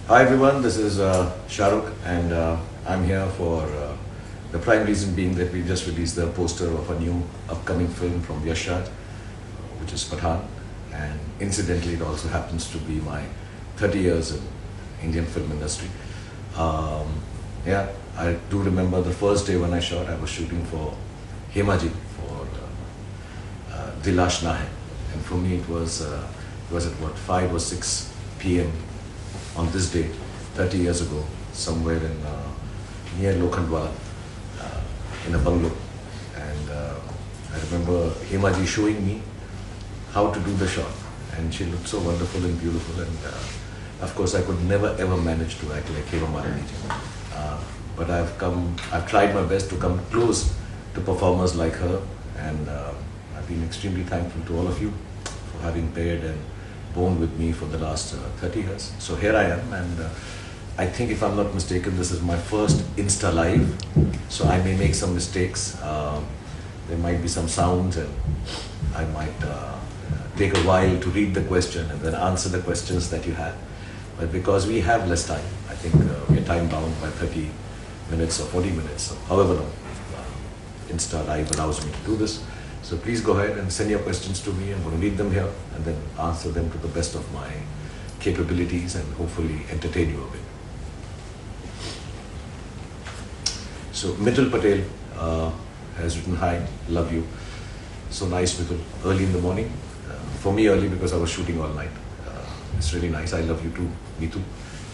Hi everyone, this is ShahRukh and I'm here for the prime reason being that we just released the poster of a new upcoming film from Shah, which is Pathaan, and incidentally it also happens to be my 30 years in Indian film industry. Yeah, I do remember the first day when I shot. I was shooting for Hemaji for Dilash Na Hai, and for me it was at what 5 or 6 p.m. on this date, 30 years ago, somewhere in near Lokhandwala, in a bungalow. And I remember Hemaji showing me how to do the shot, and she looked so wonderful and beautiful. And of course, I could never ever manage to act like Hema Malini. But I've tried my best to come close to performers like her, and I've been extremely thankful to all of you for having paired and born with me for the last 30 years. So here I am, and I think if I'm not mistaken, this is my first Insta Live, so I may make some mistakes. There might be some sounds, and I might take a while to read the question and then answer the questions that you have. But because we have less time, I think we're time bound by 30 minutes or 40 minutes, so however long Insta Live allows me to do this. So please go ahead and send your questions to me. I'm going to read them here and then answer them to the best of my capabilities and hopefully entertain you a bit. So Mitul Patel has written, hi, love you. So nice, Mitul. Early in the morning. For me early because I was shooting all night. It's really nice. I love you too, Mitu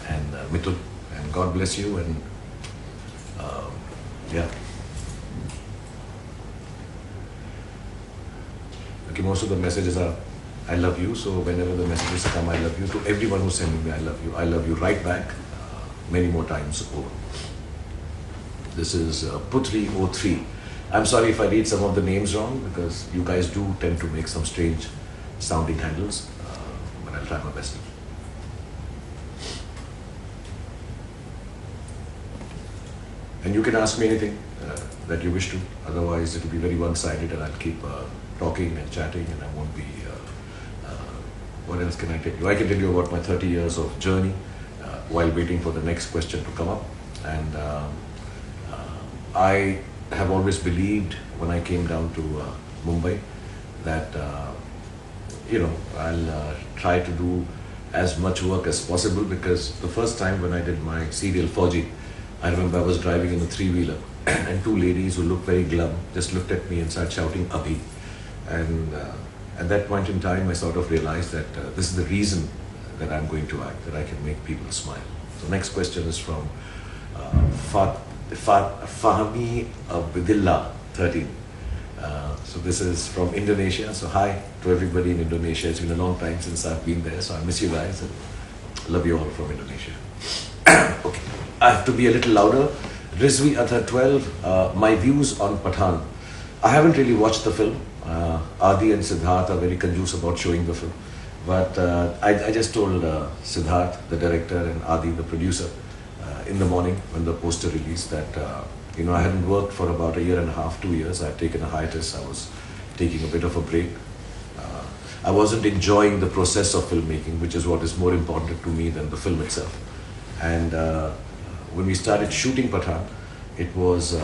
and Mitul. And God bless you, and yeah. Okay, most of the messages are I love you, so whenever the messages come I love you, to everyone who's sending me I love you right back, many more times over. This is Putri03. I'm sorry if I read some of the names wrong because you guys do tend to make some strange sounding handles, but I'll try my best. And you can ask me anything that you wish to, otherwise it will be very one-sided and I'll keep talking and chatting, and I won't be, what else can I tell you? I can tell you about my 30 years of journey while waiting for the next question to come up. And I have always believed when I came down to Mumbai that, I'll try to do as much work as possible, because the first time when I did my serial Fauji, I remember I was driving in a three-wheeler and two ladies who looked very glum just looked at me and started shouting Abhi. And at that point in time, I sort of realized that this is the reason that I'm going to act, that I can make people smile. So next question is from Fahmi Abdillah 13. So this is from Indonesia. So hi to everybody in Indonesia. It's been a long time since I've been there, so I miss you guys and love you all from Indonesia. Okay, I have to be a little louder. Rizvi Adda 12, my views on Pathaan. I haven't really watched the film. Adi and Siddharth are very conducive about showing the film. But I just told Siddharth, the director, and Adi, the producer, in the morning when the poster released that, I hadn't worked for about 1.5 years, 2 years. I'd taken a hiatus. I was taking a bit of a break. I wasn't enjoying the process of filmmaking, which is what is more important to me than the film itself. And when we started shooting Pathaan, it was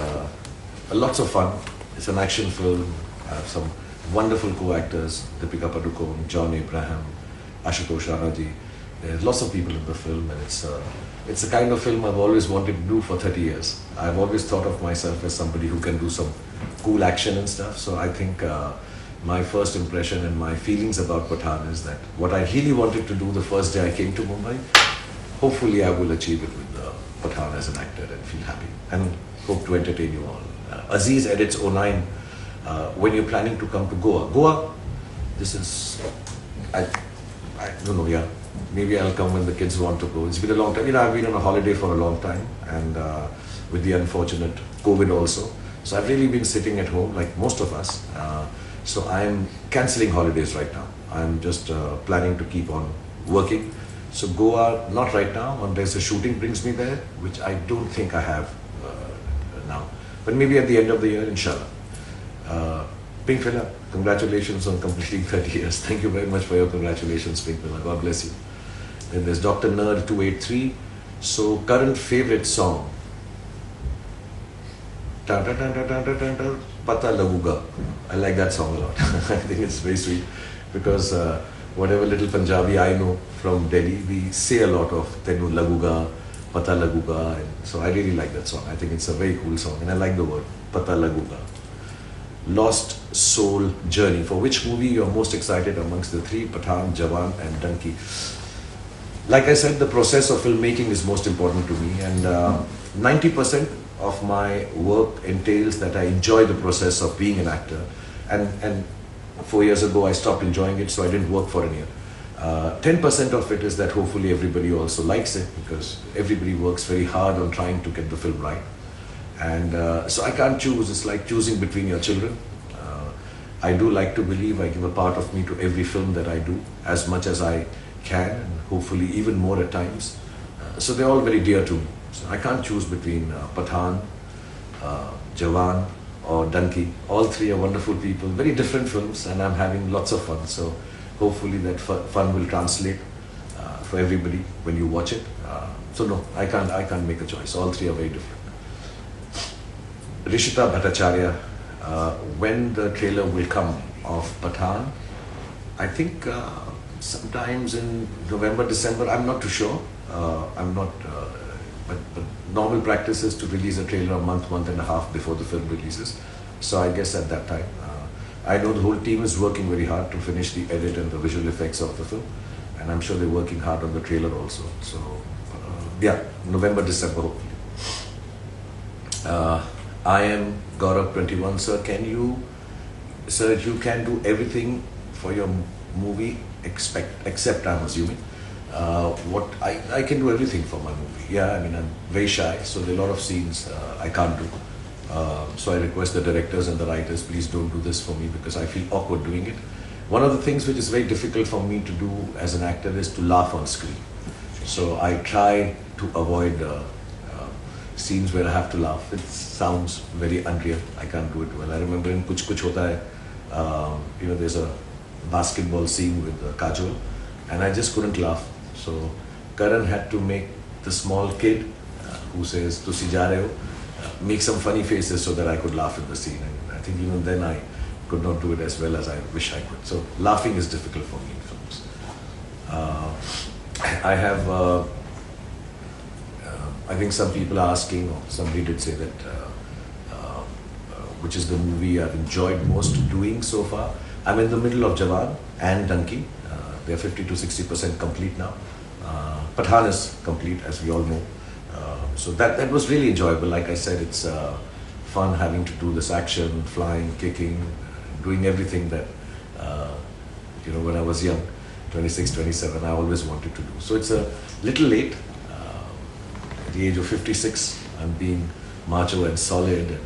lots of fun. It's an action film. I have some wonderful co-actors, Deepika Padukone, John Abraham, Ashutosh Ranaji. There's lots of people in the film, and it's the kind of film I've always wanted to do for 30 years. I've always thought of myself as somebody who can do some cool action and stuff. So I think my first impression and my feelings about Pathaan is that what I really wanted to do the first day I came to Mumbai, hopefully I will achieve it with Pathaan as an actor and feel happy and hope to entertain you all. Aziz edits 09. When you're planning to come to Goa, this is, I don't know, yeah, maybe I'll come when the kids want to go. It's been a long time. I've been on a holiday for a long time, and with the unfortunate COVID also. So I've really been sitting at home like most of us. So I'm cancelling holidays right now. I'm just planning to keep on working. So Goa, not right now, unless the shooting brings me there, which I don't think I have now. But maybe at the end of the year, inshallah. Pink Fella, congratulations on completing 30 years. Thank you very much for your congratulations, Pink Fella. God bless you. Then there's Dr. Nerd 283. So current favorite song. Pata Laguga. I like that song a lot. I think it's very sweet because whatever little Punjabi I know from Delhi, we say a lot of Tenu Laguga, Pata Laguga. And so I really like that song. I think it's a very cool song and I like the word Pata Laguga. Lost Soul Journey. For which movie you are most excited amongst the three, Pathaan, Jawan and Dunki? Like I said, the process of filmmaking is most important to me, and 90% of my work entails that I enjoy the process of being an actor. And 4 years ago I stopped enjoying it, so I didn't work for a year. 10% of it is that hopefully everybody also likes it, because everybody works very hard on trying to get the film right. And so I can't choose. It's like choosing between your children. I do like to believe I give a part of me to every film that I do, as much as I can, and hopefully even more at times. So they're all very dear to me. So I can't choose between Pathaan, Jawan or Dunki. All three are wonderful people, very different films, and I'm having lots of fun. So hopefully that fun will translate for everybody when you watch it. So no, I can't make a choice. All three are very different. Rishita Bhattacharya, when the trailer will come of Pathaan? I think sometimes in November, December. I'm not too sure. But normal practice is to release a trailer a month and a half before the film releases. So I guess at that time, I know the whole team is working very hard to finish the edit and the visual effects of the film, and I'm sure they're working hard on the trailer also. So yeah, November, December hopefully. I am Gaurav 21, sir. Sir, you can do everything for your movie except I'm assuming. What I can do everything for my movie. Yeah, I mean, I'm very shy, so there are a lot of scenes I can't do. So I request the directors and the writers, please don't do this for me, because I feel awkward doing it. One of the things which is very difficult for me to do as an actor is to laugh on screen. So I try to avoid scenes where I have to laugh. It sounds very unreal. I can't do it well. I remember in Kuch Kuch Hota Hai, there's a basketball scene with Kajol, and I just couldn't laugh. So Karan had to make the small kid who says "Tusi ja rahe ho," make some funny faces so that I could laugh in the scene. And I think even then I could not do it as well as I wish I could. So laughing is difficult for me in films. I have. I think some people are asking, or somebody did say that, which is the movie I've enjoyed most doing so far. I'm in the middle of Jawan and Dunki. They're 50 to 60% complete now. Pathaan is complete, as we all know. So that was really enjoyable. Like I said, it's fun having to do this action, flying, kicking, doing everything that, when I was young, 26, 27, I always wanted to do. So it's a little late. At the age of 56, I'm being macho and solid and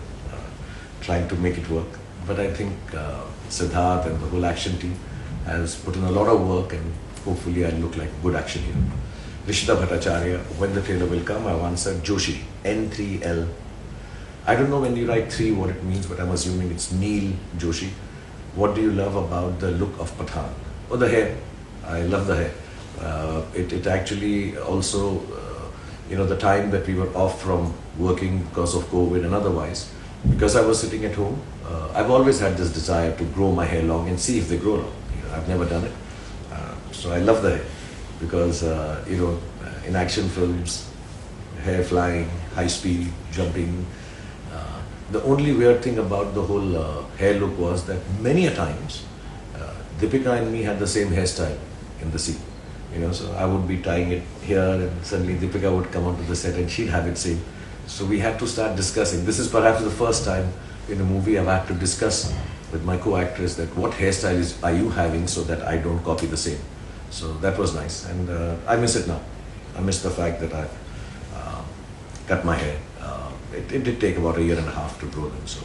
trying to make it work. But I think Siddharth and the whole action team has put in a lot of work, and hopefully I'll look like a good action hero. Rishita Bhattacharya, when the trailer will come, I've answered Joshi, N3L. I don't know when you write 3 what it means, but I'm assuming it's Neil Joshi. What do you love about the look of Pathaan? Oh, the hair. I love the hair. It actually also, the time that we were off from working because of COVID and otherwise, because I was sitting at home, I've always had this desire to grow my hair long and see if they grow long. I've never done it. So I love the hair because, in action films, hair flying, high speed, jumping. The only weird thing about the whole hair look was that many a times, Deepika and me had the same hairstyle in the scene. So I would be tying it here, and suddenly Deepika would come onto the set and she'd have it same. So we had to start discussing. This is perhaps the first time in a movie I've had to discuss with my co-actress that what hairstyle are you having so that I don't copy the same. So that was nice, and I miss it now. I miss the fact that I've cut my hair. It did take about 1.5 years to grow them. So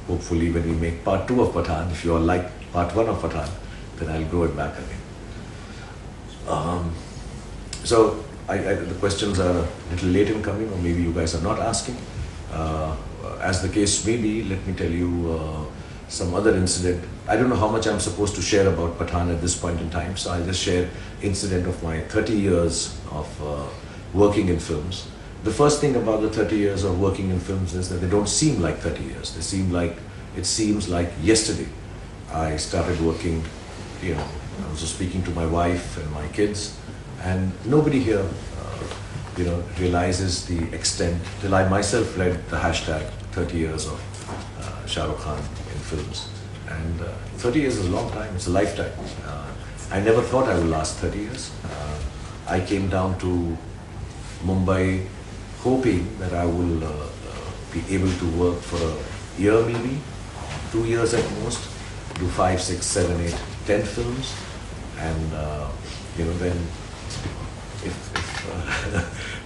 hopefully when we make part 2 of Pathaan, if you all like part 1 of Pathaan, then I'll grow it back again. So the questions are a little late in coming, or maybe you guys are not asking. As the case may be, let me tell you some other incident. I don't know how much I'm supposed to share about Pathaan at this point in time, so I'll just share incident of my 30 years of working in films. The first thing about the 30 years of working in films is that they don't seem like 30 years. They seem like, it seems like yesterday. I started working, you know, I was just speaking to my wife and my kids, and nobody here, you know, realizes the extent, till I myself read the hashtag 30 years of ShahRukh in films. And 30 years is a long time, it's a lifetime. I never thought I would last 30 years. I came down to Mumbai hoping that I will be able to work for a year, maybe 2 years at most, do 5, 6, 7, 8, 10 films, and you know, then if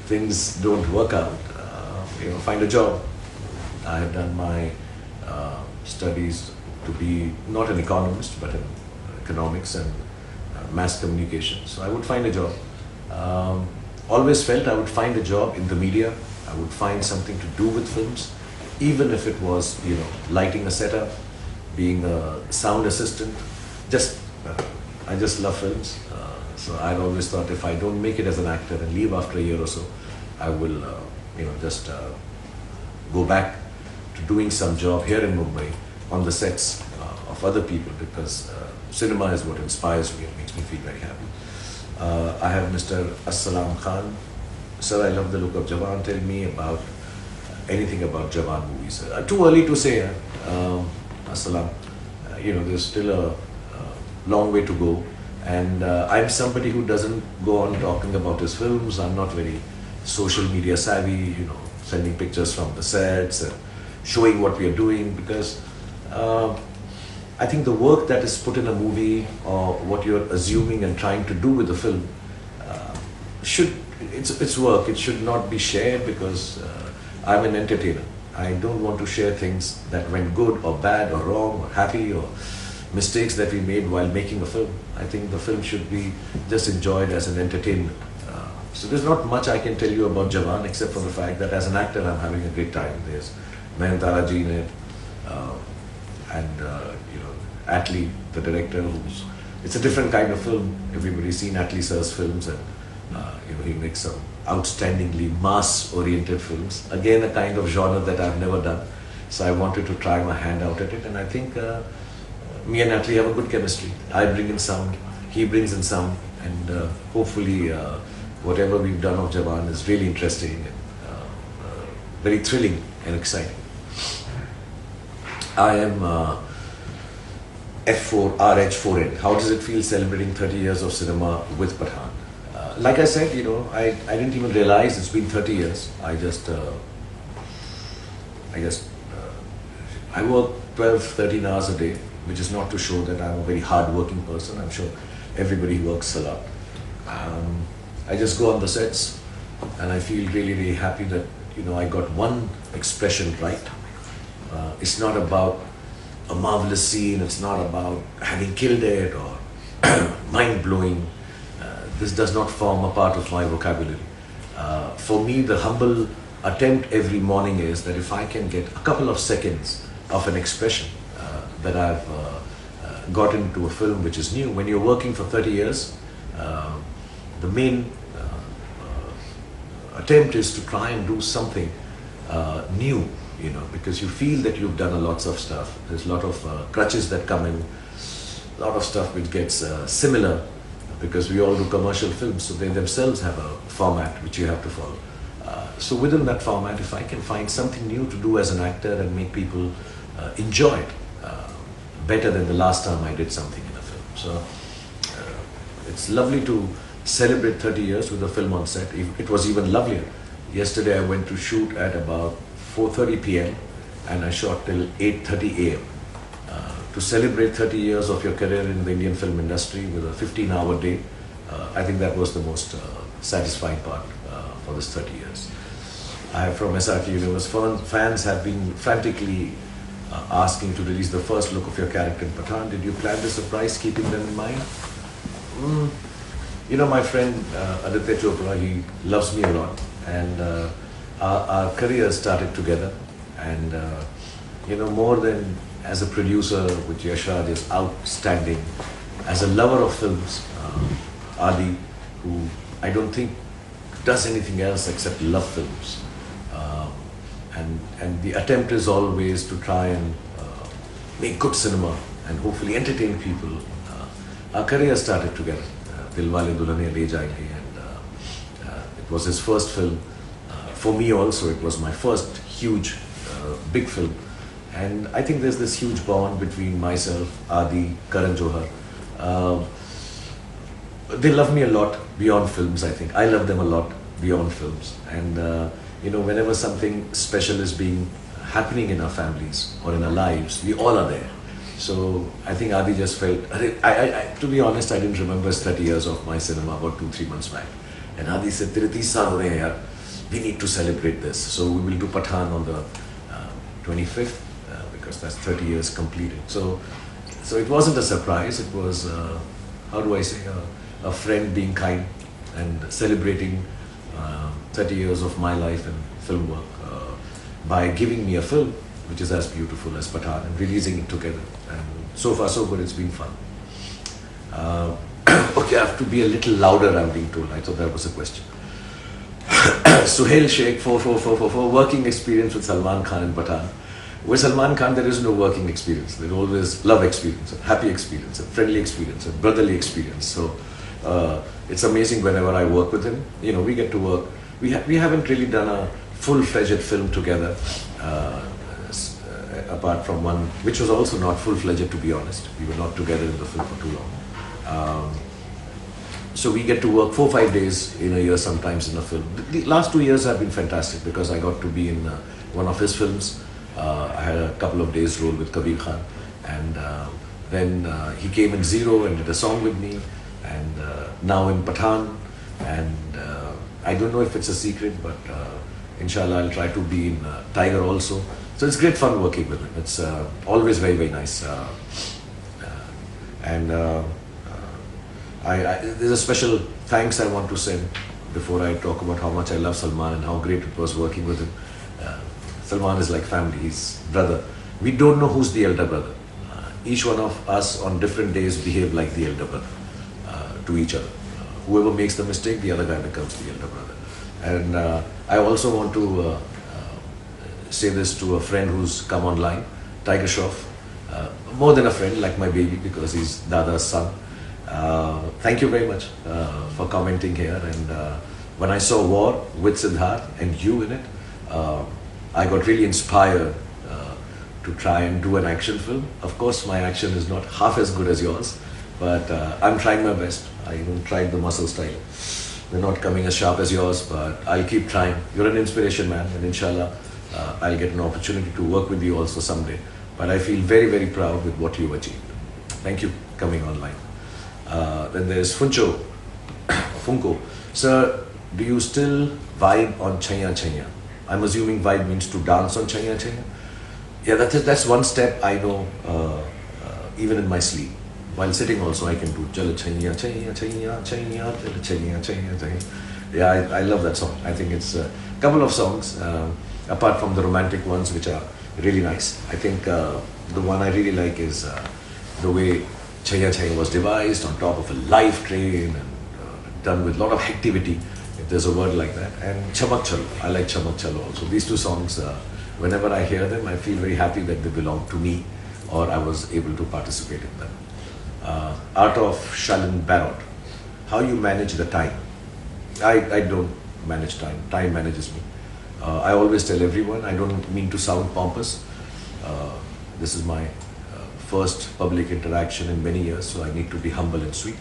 things don't work out, you know, find a job. I have done my studies to be not an economist, but in economics and mass communication. So I would find a job. Always felt I would find a job in the media. I would find something to do with films, even if it was, you know, lighting a setup, being a sound assistant. Just, I just love films. So I'd always thought if I don't make it as an actor and leave after a year or so, I will, you know, just go back to doing some job here in Mumbai on the sets of other people, because cinema is what inspires me and makes me feel very happy. I have Mr. Assalam Khan. Sir, I love the look of Jawan. Tell me about anything about Jawan movies. Too early to say, Assalam. You know, there's still a long way to go. And I'm somebody who doesn't go on talking about his films. I'm not very social media savvy, you know, sending pictures from the sets and showing what we are doing, because I think the work that is put in a movie, or what you're assuming and trying to do with the film, it's work. It should not be shared, because I'm an entertainer. I don't want to share things that went good or bad or wrong or happy, or mistakes that we made while making a film. I think the film should be just enjoyed as an entertainment. So there's not much I can tell you about Jawan, except for the fact that as an actor I'm having a great time. There's Nayanthara ji in it, and you know, Atlee, the director, it's a different kind of film. Everybody's seen Atlee sir's films, and you know, he makes some outstandingly mass-oriented films. Again, a kind of genre that I've never done. So I wanted to try my hand out at it, and I think me and Atlee have a good chemistry. I bring in sound, he brings in sound, and hopefully whatever we've done of Jawan is really interesting and very thrilling and exciting. I am F4 RH4N. How does it feel celebrating 30 years of cinema with Pathaan? Like I said, you know, I didn't even realize it's been 30 years. I work 12, 13 hours a day, which is not to show that I'm a very hard-working person. I'm sure everybody works a lot. I just go on the sets, and I feel really, really happy that, you know, I got one expression right. It's not about a marvelous scene. It's not about having killed it or mind-blowing. This does not form a part of my vocabulary. For me, the humble attempt every morning is that if I can get a couple of seconds of an expression that I've got into a film which is new. When you're working for 30 years, the main attempt is to try and do something new, you know, because you feel that you've done lots of stuff. There's a lot of crutches that come in, a lot of stuff which gets similar, because we all do commercial films, so they themselves have a format which you have to follow. So within that format, if I can find something new to do as an actor and make people enjoy it better than the last time I did something in a film. So it's lovely to celebrate 30 years with a film on set. It was even lovelier. Yesterday I went to shoot at about 4:30 p.m. and I shot till 8:30 a.m. To celebrate 30 years of your career in the Indian film industry with a 15-hour day, I think that was the most satisfying part for this 30 years. I have from SRK Universe, fans have been frantically asking to release the first look of your character in Pathaan. Did you plan the surprise keeping them in mind? You know, my friend Adda Chopra, he loves me a lot, and our careers started together, and you know, more than as a producer with Yashraj is outstanding. As a lover of films, Adi, who I don't think does anything else except love films. And the attempt is always to try and make good cinema and hopefully entertain people. Our career started together. Dilwale Dulhaniya Le Jayenge, and it was his first film. For me also, it was my first huge, big film. And I think there's this huge bond between myself, Adi, Karan Johar. They love me a lot beyond films, I think. I love them a lot beyond films. And whenever something special is happening in our families or in our lives, we all are there. So I think Adi just felt, to be honest, I didn't remember 30 years of my cinema about 2-3 months back. And Adi said, "Tere 30 saal ho rahe hain yaar. We need to celebrate this." So we will do Pathaan on the 25th, because that's 30 years completed. So it wasn't a surprise. It was, how do I say, a friend being kind and celebrating 30 years of my life in film work by giving me a film which is as beautiful as Pathaan and releasing it together. And so far so good, it's been fun. Okay, I have to be a little louder, I'm being told. I thought that was a question. Suhail Sheikh 4444, working experience with Salman Khan in Pathaan. With Salman Khan, there is no working experience. There's always love experience, a happy experience, a friendly experience, a brotherly experience. So it's amazing whenever I work with him. We get to work. We haven't really done a full-fledged film together, apart from one, which was also not full-fledged, to be honest. We were not together in the film for too long. So we get to work 4-5 days in a year sometimes in a film. The last 2 years have been fantastic because I got to be in one of his films. I had a couple of days role with Kabir Khan, and then he came in Zero and did a song with me, and now in Pathaan, and I don't know if it's a secret, but inshallah I'll try to be in Tiger also. So it's great fun working with him. It's always very, very nice. There's a special thanks I want to send before I talk about how much I love Salman and how great it was working with him. Salman is like family, he's brother. We don't know who's the elder brother. Each one of us on different days behave like the elder brother to each other. Whoever makes the mistake, the other guy becomes the elder brother. And I also want to say this to a friend who's come online, Tiger Shroff. More than a friend, like my baby, because he's Dada's son. Thank you very much for commenting here. And when I saw War with Siddharth and you in it, I got really inspired to try and do an action film. Of course, my action is not half as good as yours, but I'm trying my best. I even tried the muscle style. They're not coming as sharp as yours, but I'll keep trying. You're an inspiration, man, and inshallah, I'll get an opportunity to work with you also someday. But I feel very, very proud with what you've achieved. Thank you for coming online. Then there's Funko. Sir, do you still vibe on Chaiya Chaiya? I'm assuming vibe means to dance on Chaiya Chaiya. Yeah, that's one step I know, even in my sleep. While sitting also I can do Jala Chaiya Chaiya Chaiya Chaiya Jala Chaiya Chaiya Chaiya. Yeah, I love that song. I think it's a couple of songs, apart from the romantic ones, which are really nice. I think the one I really like is the way Chaiya Chaiya was devised on top of a live train and done with a lot of activity, if there's a word like that. And Chamak Chalo, I like Chamak Chalo also. These two songs, whenever I hear them, I feel very happy that they belong to me or I was able to participate in them. Art of Shalin Barrot, how you manage the time? I don't manage time, time manages me. I always tell everyone, I don't mean to sound pompous. This is my first public interaction in many years, so I need to be humble and sweet.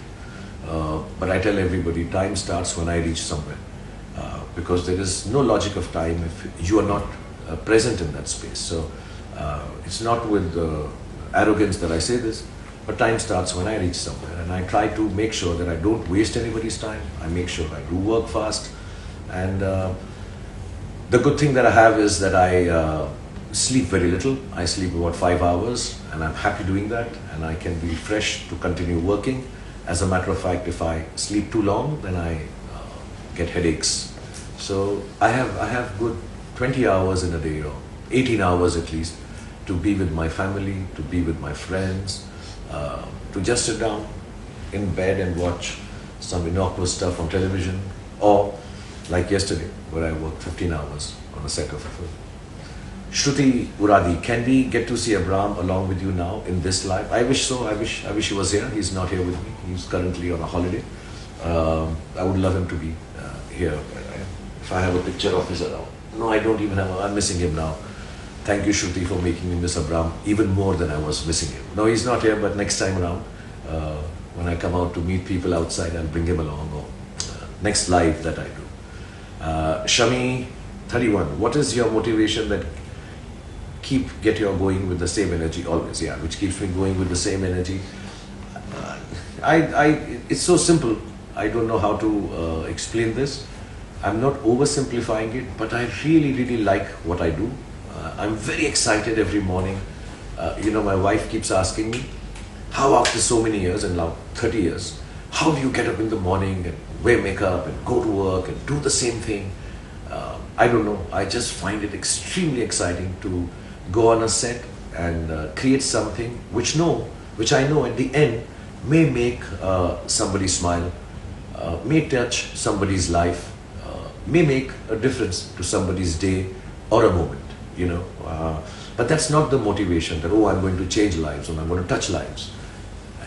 But I tell everybody, time starts when I reach somewhere. Because there is no logic of time if you are not present in that space. So it's not with arrogance that I say this, but time starts when I reach somewhere. And I try to make sure that I don't waste anybody's time. I make sure I do work fast. And the good thing that I have is that I sleep very little. I sleep about 5 hours, and I'm happy doing that, and I can be fresh to continue working. As a matter of fact, if I sleep too long, then I get headaches. So I have good 20 hours in a day, or 18 hours at least, to be with my family, to be with my friends, to just sit down in bed and watch some innocuous stuff on television, or like yesterday, where I worked 15 hours on a set of a film. Shruti Uradi, can we get to see Abram along with you now in this life? I wish so. I wish he was here. He's not here with me. He's currently on a holiday. I would love him to be here. If I have a picture of his around. No, I don't even have. I'm missing him now. Thank you, Shruti, for making me miss Abram even more than I was missing him. No, he's not here, but next time around, when I come out to meet people outside, I'll bring him along, or next live that I do. Shami 31, what is your motivation that get you going with the same energy always? Yeah, which keeps me going with the same energy. It's so simple. I don't know how to explain this. I'm not oversimplifying it, but I really like what I do. I'm very excited every morning. My wife keeps asking me, how after so many years, and now 30 years, how do you get up in the morning and wear makeup and go to work and do the same thing? I don't know. I just find it extremely exciting to go on a set and create something which I know at the end may make somebody smile, may touch somebody's life, may make a difference to somebody's day or a moment, But that's not the motivation that, I'm going to change lives or I'm going to touch lives.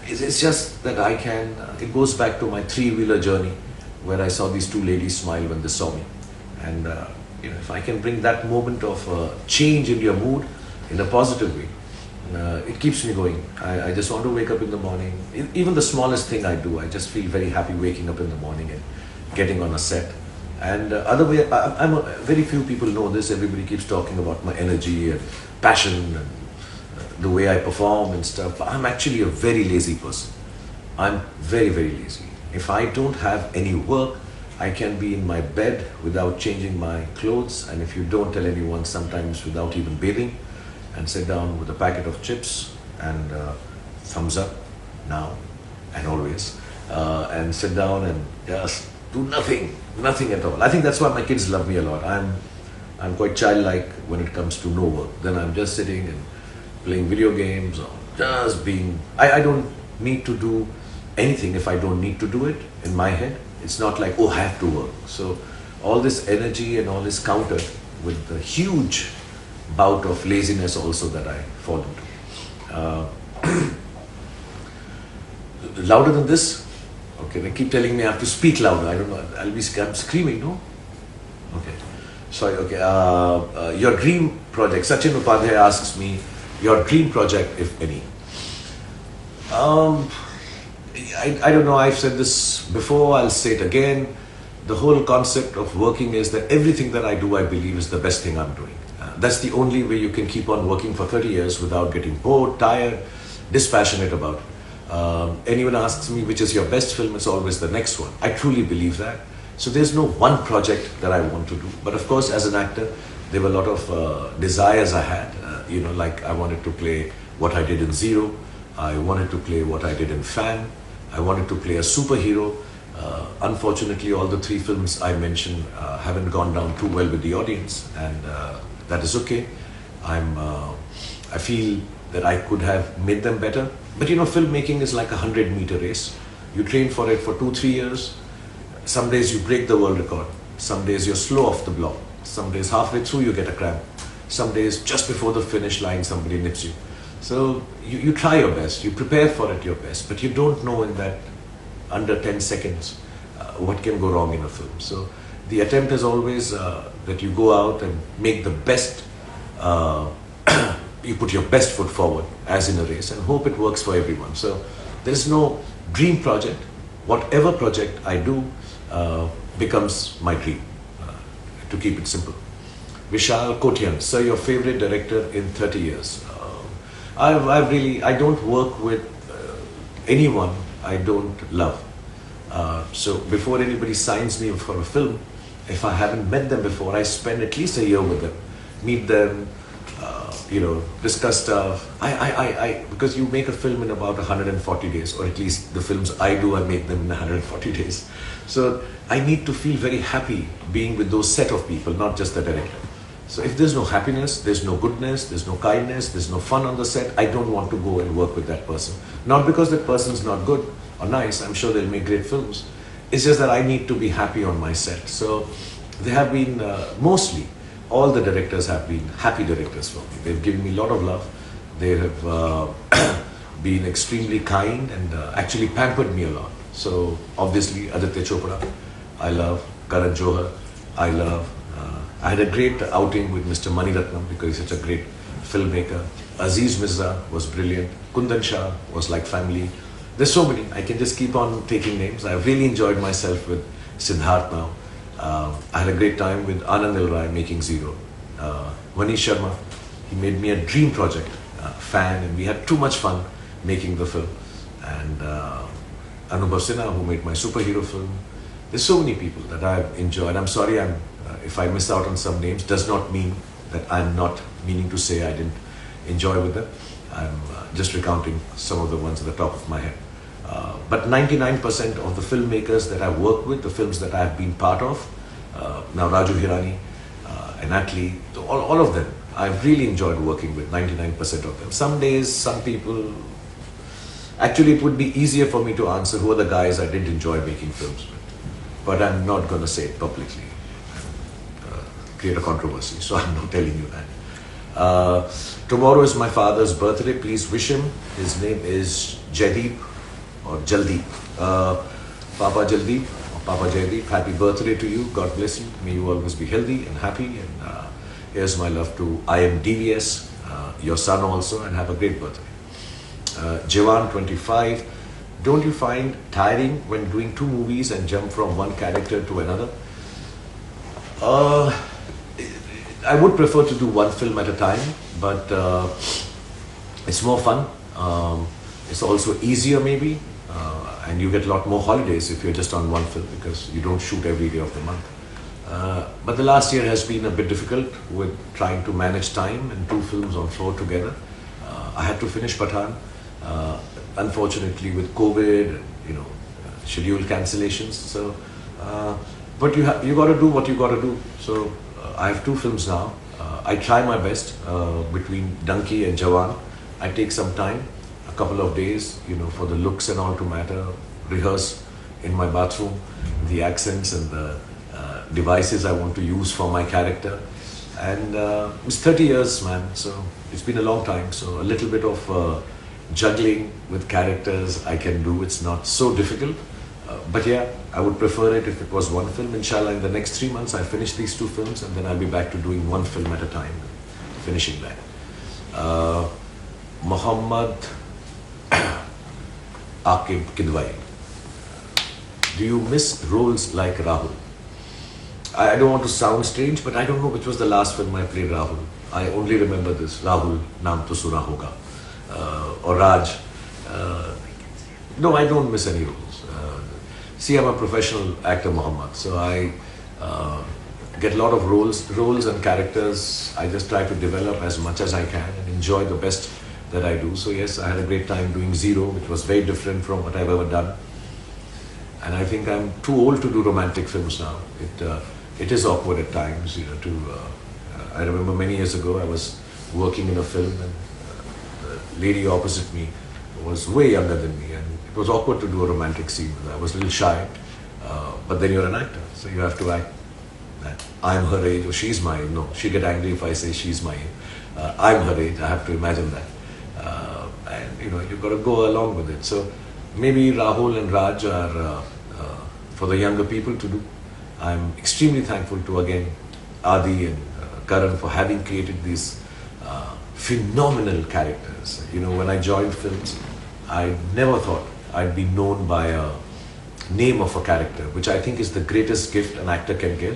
It's just that it goes back to my three-wheeler journey where I saw these two ladies smile when they saw me. And if I can bring that moment of change in your mood in a positive way, it keeps me going. I just want to wake up in the morning. Even the smallest thing I do, I just feel very happy waking up in the morning and getting on a set. And very few people know this. Everybody keeps talking about my energy and passion and the way I perform and stuff. But I'm actually a very lazy person. I'm very lazy. If I don't have any work, I can be in my bed without changing my clothes, and if you don't tell anyone, sometimes without even bathing, and sit down with a packet of chips and thumbs up now and always, and sit down and just do nothing at all. I think that's why my kids love me a lot. I'm quite childlike when it comes to no work. Then I'm just sitting and playing video games, or just being. I don't need to do anything if I don't need to do it in my head. It's not like, I have to work. So all this energy and all is countered with the huge bout of laziness also that I fall into. Louder than this? Okay, they keep telling me I have to speak louder. I don't know. I'm screaming, no? Okay. Sorry, okay. Your dream project. Sachin Upadhyay asks me, your dream project, if any. I don't know, I've said this before, I'll say it again. The whole concept of working is that everything that I do, I believe, is the best thing I'm doing. That's the only way you can keep on working for 30 years without getting bored, tired, dispassionate about it. Anyone asks me which is your best film, it's always the next one. I truly believe that. So there's no one project that I want to do. But of course, as an actor, there were a lot of desires I had. Like I wanted to play what I did in Zero. I wanted to play what I did in Fan. I wanted to play a superhero. Unfortunately, all the three films I mentioned haven't gone down too well with the audience, and that is okay. I feel that I could have made them better. But filmmaking is like a 100-meter race. You train for it for 2-3 years. Some days you break the world record. Some days you're slow off the block. Some days halfway through you get a cramp. Some days just before the finish line somebody nips you. So you try your best, you prepare for it your best, but you don't know in that under 10 seconds what can go wrong in a film. So the attempt is always that you go out and make the best, you put your best foot forward as in a race and hope it works for everyone. So there's no dream project. Whatever project I do becomes my dream, to keep it simple. Vishal Kotian, sir, your favorite director in 30 years? I don't work with anyone I don't love. So before anybody signs me for a film, if I haven't met them before, I spend at least a year with them, meet them, discuss stuff. Because you make a film in about 140 days, or at least the films I do, I make them in 140 days. So I need to feel very happy being with those set of people, not just the director. So if there's no happiness, there's no goodness, there's no kindness, there's no fun on the set, I don't want to go and work with that person. Not because that person's not good or nice, I'm sure they'll make great films. It's just that I need to be happy on my set. So they have been, mostly, all the directors have been happy directors for me. They've given me a lot of love. They have been extremely kind and actually pampered me a lot. So obviously, Aditya Chopra, I love. Karan Johar, I love. I had a great outing with Mr. Mani Ratnam because he's such a great filmmaker. Aziz Mirza was brilliant. Kundan Shah was like family. There's so many. I can just keep on taking names. I've really enjoyed myself with Siddharth now. I had a great time with Anand Rai making Zero. Manish Sharma, he made me a dream project, fan, and we had too much fun making the film. And Anubhav Sinha, who made my superhero film. There's so many people that I've enjoyed. I'm sorry if I miss out on some names, does not mean that I'm not meaning to say I didn't enjoy with them. I'm just recounting some of the ones at the top of my head. But 99% of the filmmakers that I've worked with, the films that I've been part of, now Raju Hirani and Atlee, all of them, I've really enjoyed working with 99% of them. Some days, some people, actually it would be easier for me to answer who are the guys I didn't enjoy making films with. But I'm not going to say it publicly, create a controversy, so I'm not telling you that. Tomorrow is my father's birthday, please wish him. His name is Jaideep or Jaldeep. Papa Jaldeep or Papa Jaideep, happy birthday to you, God bless you. May you always be healthy and happy. And here's my love to I am DVS, your son also, and have a great birthday. Jawan 25. Don't you find tiring when doing 2 movies and jump from one character to another? I would prefer to do 1 film at a time, but it's more fun. It's also easier maybe, and you get a lot more holidays if you're just on 1 film because you don't shoot every day of the month. But the last year has been a bit difficult with trying to manage time and 2 films on floor together. I had to finish Pathaan. Unfortunately, with COVID, schedule cancellations. So, but you got to do what you got to do. So, I have 2 films now. I try my best between Dunki and Jawan. I take some time, a couple of days, for the looks and all to matter. Rehearse in my bathroom, the accents and the devices I want to use for my character. And it's 30 years, man. So it's been a long time. So a little bit of juggling with characters I can do. It's not so difficult, but yeah, I would prefer it if it was 1 film. Inshallah, in the next 3 months I finish these 2 films and then I'll be back to doing 1 film at a time, finishing that. Muhammad Akib Kidwai, do you miss roles like Rahul? I don't want to sound strange, but I don't know which was the last film I played Rahul. I only remember this, Rahul Naam To Suna Hoga. Or Raj. No, I don't miss any roles. See, I'm a professional actor, Muhammad, so I get a lot of roles and characters. I just try to develop as much as I can and enjoy the best that I do. So yes, I had a great time doing Zero, which was very different from what I've ever done. And I think I'm too old to do romantic films now. It is awkward at times, I remember many years ago I was working in a film and lady opposite me was way younger than me, and it was awkward to do a romantic scene with her. I was a little shy, but then you're an actor, so you have to act that I'm her age or she's my age. No, she'll get angry if I say she's my age. I'm her age, I have to imagine that. And you've got to go along with it. So maybe Rahul and Raj are for the younger people to do. I'm extremely thankful to again Adi and Karan for having created these phenomenal characters. When I joined films, I never thought I'd be known by a name of a character, which I think is the greatest gift an actor can get.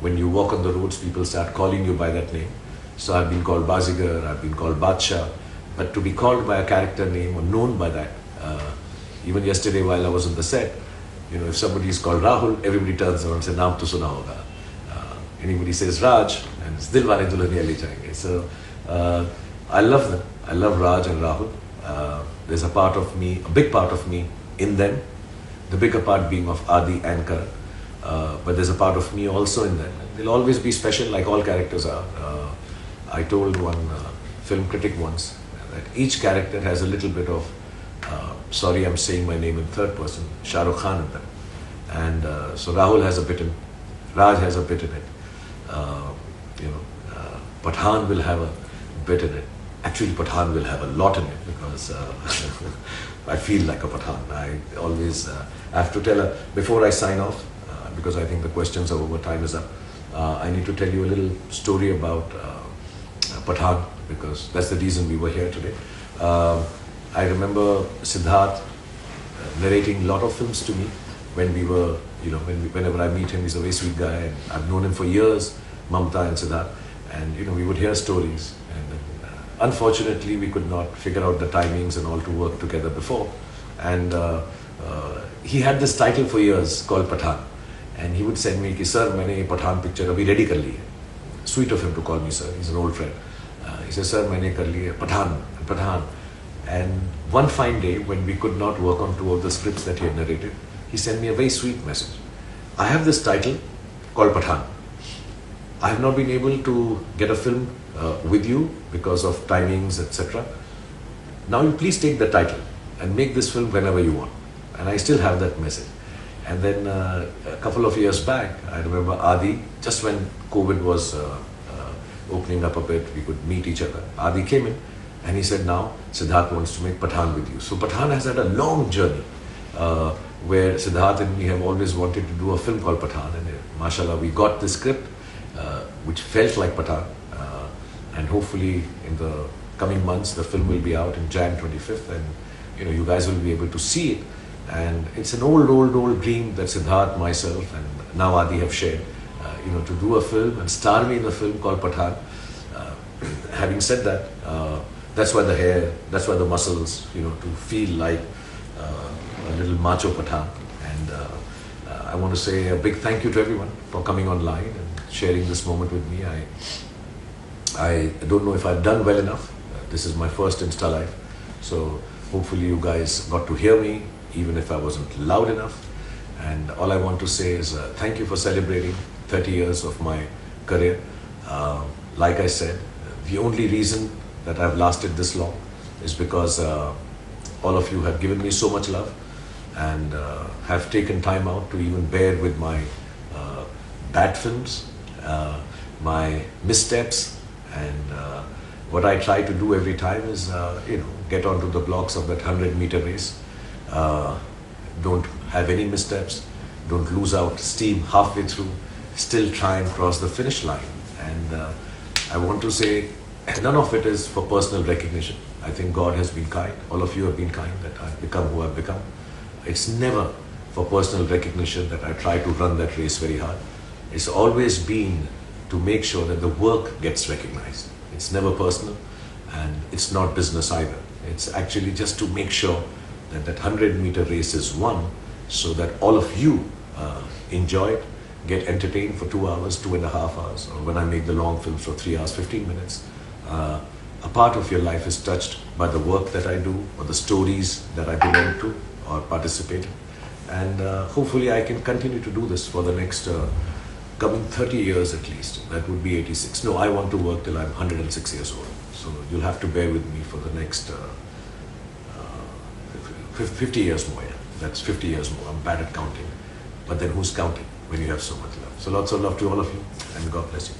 When you walk on the roads, people start calling you by that name. So I've been called Bazigar, I've been called Badshah, but to be called by a character name or known by that, even yesterday while I was on the set, if somebody is called Rahul, everybody turns around and says, Naam To Suna Hoga. Anybody says Raj, and it's Dilwale Dulhaniya Le Jayenge. So I love them. I love Raj and Rahul. There's a part of me, a big part of me in them. The bigger part being of Adi and Karan. but there's a part of me also in them. They'll always be special, like all characters are. I told one film critic once that each character has a little bit of, sorry I'm saying my name in third person, ShahRukh in them. And so Rahul has a bit in, Raj has a bit in it. Pathaan will have a bit in it. Actually, Pathaan will have a lot in it because I feel like a Pathaan. I always have to tell her, before I sign off, because I think the questions are over, time is up, I need to tell you a little story about Pathaan, because that's the reason we were here today. I remember Siddharth narrating a lot of films to me when we were, whenever I meet him, he's a very sweet guy, and I've known him for years, Mamta and Siddharth, and we would hear stories, and unfortunately we could not figure out the timings and all to work together before, and he had this title for years called Pathaan, and he would send me, "Sir, मैंने ये Pathaan picture अभी ready कर ली है." Sweet of him to call me sir, he's an old friend. He says, "Sir, मैंने कर ली है Pathaan." And one fine day, when we could not work on two of the scripts that he had narrated, he sent me a very sweet message. "I have this title called Pathaan. I have not been able to get a film with you because of timings, etc. Now you please take the title and make this film whenever you want." And I still have that message. And then a couple of years back, I remember Adi, just when COVID was opening up a bit, we could meet each other. Adi came in and he said, "Now Siddharth wants to make Pathaan with you." So Pathaan has had a long journey where Siddharth and me have always wanted to do a film called Pathaan, and mashallah we got the script which felt like Pathaan, and hopefully in the coming months the film will be out in Jan 25th, and you guys will be able to see it. And it's an old dream that Siddharth, myself and now Adi have shared, to do a film and star me in a film called Pathaan. Having said that, that's why the hair, that's why the muscles, to feel like a little macho Pathaan. And I want to say a big thank you to everyone for coming online and sharing this moment with me. I don't know if I've done well enough. This is my first Insta Live, so hopefully you guys got to hear me, even if I wasn't loud enough. And all I want to say is thank you for celebrating 30 years of my career. Like I said, the only reason that I've lasted this long is because all of you have given me so much love and have taken time out to even bear with my bad films, my missteps, and what I try to do every time is get onto the blocks of that 100-meter race. Don't have any missteps, don't lose out steam halfway through, still try and cross the finish line. And I want to say, none of it is for personal recognition. I think God has been kind, all of you have been kind, that I've become who I've become. It's never for personal recognition that I try to run that race very hard. It's always been to make sure that the work gets recognized. It's never personal, and it's not business either. It's actually just to make sure that that 100-meter race is won, so that all of you enjoy it, get entertained for 2 hours, 2.5 hours, or when I make the long films for 3 hours, 15 minutes. A part of your life is touched by the work that I do, or the stories that I belong to or participate in. And hopefully I can continue to do this for the next coming 30 years at least. That would be 86. No, I want to work till I'm 106 years old. So you'll have to bear with me for the next 50 years more. Yeah. That's 50 years more. I'm bad at counting. But then who's counting when you have so much love? So lots of love to all of you, and God bless you.